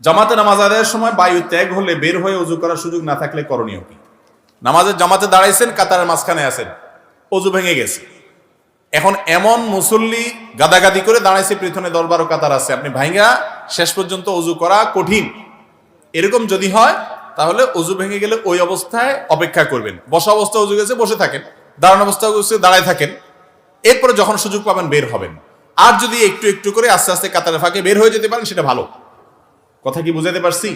জামাতে নামাজ আদায়ের সময় বায়ু ত্যাগ হলে বের হয়ে ওযু করার সুযোগ না থাকলে করণীয় কি? নামাজের জামাতে দাঁড়াইছেন, কাতারের মাঝখানে আছেন, ওযু ভেঙে গেছে। এখন এমন মুসল্লি গাদাগাদি করে দাঁড়াইছে, পেছনে 10-12 কাতার আছে, আপনি ভাঙ্গা শেষ পর্যন্ত ওযু করা কঠিন। এরকম যদি হয় তাহলে ওযু ভেঙে গেলে ওই অবস্থায় অপেক্ষা করবেন। বসা অবস্থায় ওযু গেছে, বসে থাকেন। দাঁড়ানো অবস্থায় ওযু দাঁড়ায় থাকেন। এরপরে যখন সুযোগ পাবেন বের হবেন। আর যদি একটু একটু করে আস্তে আস্তে কাতারের ফাঁকে বের হয়ে যেতে পারেন সেটা ভালো। কথা কি বুঝাতে পারছি?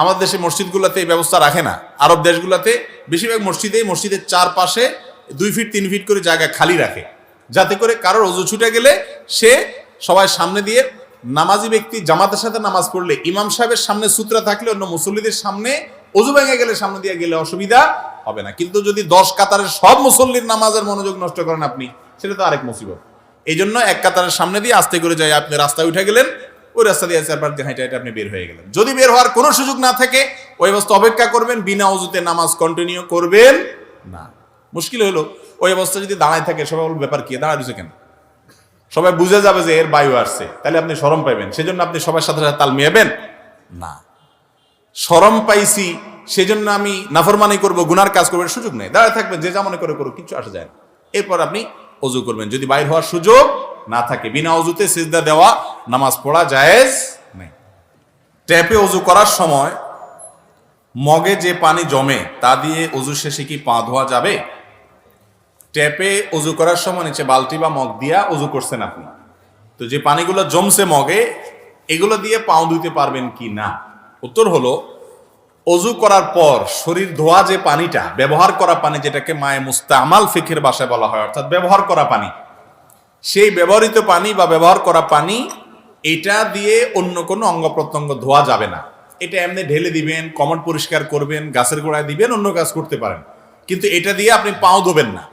আমাদের দেশে মসজিদগুলোতে এই ব্যবস্থা রাখে না। আরব দেশগুলোতে বেশিরভাগ মসজিদের চারপাশে 2 ফিট 3 ফিট করে জায়গা খালি রাখে, যাতে করে কারোর ওযু ছুটে গেলে সে সবাই সামনে দিয়ে, নামাজি ব্যক্তি জামাতের সাথে নামাজ পড়লে ইমাম সাহেবের সামনে সূত্রা থাকলে অন্য মুসল্লিদের সামনে ওযু ভেঙে গেলে সামনে দিয়ে গেলে অসুবিধা হবে না। কিন্তু যদি 10 কাতারের সব মুসল্লির নামাজের মনোযোগ নষ্ট করেন আপনি, সেটা তো আরেক মুসিবত। এই জন্য এক কাতারের সামনে দিয়ে আস্তে করে যাই, আপনি রাস্তায় উঠে গেলেন, ওই রাস্তা দিয়ে চারবার দিয়ে হাঁটে হাঁটে আপনি বের হয়ে গেলেন। যদি বের হওয়ার কোনো সুযোগ না থাকে ওই অবস্থা অপেক্ষা করবেন, বিনা ওযুতে নামাজ কন্টিনিউ করবেন না। মুশকিল হলো ওই অবস্থা যদি দাঁড়ায় থাকে, সবাই বলবে ব্যাপার কি, দাঁড়ায় রয়েছে কেন? সবাই বুঝে যাবে যে এর বায়ু আসছে, তাহলে আপনি শরম পাইবেন। সেজন্য আপনি সবার সাথে সাথে তাল মিলাবেন না। শরম পাইছি সেজন্য আমি নাফরমানি করব, গুনার কাজ করবেন, সুযোগ নেই। দাঁড়ায় থাকবেন, যে যা মনে করে করুক, কিছু আসা যায় না। এরপর আপনি ওযু করবেন। যদি বাইর হওয়ার সুযোগ না থাকে, বিনা ওযুতে সিজদা দেওয়া নামাজ পড়া জায়েজ নেই। ট্যাপে ওযু করার সময় মগে যে পানি জমে তা দিয়ে ওযু শেষে কি পা ধোয়া যাবে? ট্যাপে ওযু করার সময় নিচে বালতি বা মগ দিয়া ওযু করছেন আপনি, তো যে পানিগুলো জমছে মগে, এগুলো দিয়ে পাও ধুইতে পারবেন কি না? উত্তর হলো, ওযু করার পর শরীর ধোয়া যে পানিটা, ব্যবহার করা পানি, যেটাকে মায়ে মুস্তামাল ফিকহের ভাষায় বলা হয়, অর্থাৎ ব্যবহার করা পানি, সেই ব্যবহৃত পানি বা ব্যবহার করা পানি, এটা দিয়ে অন্য কোনো অঙ্গ প্রত্যঙ্গ ধোয়া যাবে না। এটা এমনি ঢেলে দিবেন, কমোড পরিষ্কার করবেন, গাছের গোড়ায় দিবেন, অন্য কাজ করতে পারেন, কিন্তু এটা দিয়ে আপনি পাও ধোবেন না।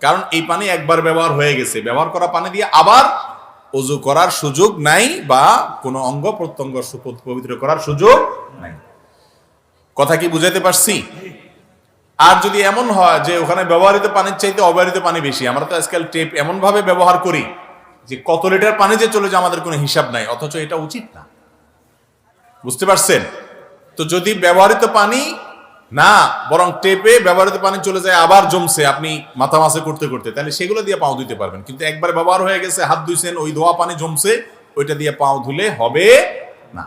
কারণ এই পানি একবার ব্যবহার হয়ে গেছে। ব্যবহার করা পানি দিয়ে আবার ওযু করার সুযোগ নাই, বা কোনো অঙ্গ প্রত্যঙ্গ পবিত্র করার সুযোগ নাই। কথা কি বুঝাইতে পারছি? আর যদি এমন হয় যে ওখানে ব্যবহৃত পানির চাইতে অব্যবহৃত পানি বেশি, আমরা তো আজকাল টেপ এমন ভাবে ব্যবহার করি যে কত লিটার পানি যে চলে যায় আমাদের কোনো হিসাব নাই, অথচ এটা উচিত না। বুঝতে পারছেন? তো যদি ব্যবহৃত পানি না, বরং টেপে ব্যবহৃত পানি চলে যায়, আবার জমছে, আপনি মাথা মাছে করতে করতে, তাহলে সেগুলো দিয়ে পাও ধুইতে পারবেন। কিন্তু একবার ব্যবহার হয়ে গেছে, হাত ধুইছেন, ওই ধোয়া পানি জমছে, ওইটা দিয়ে পাও ধুলে হবে না।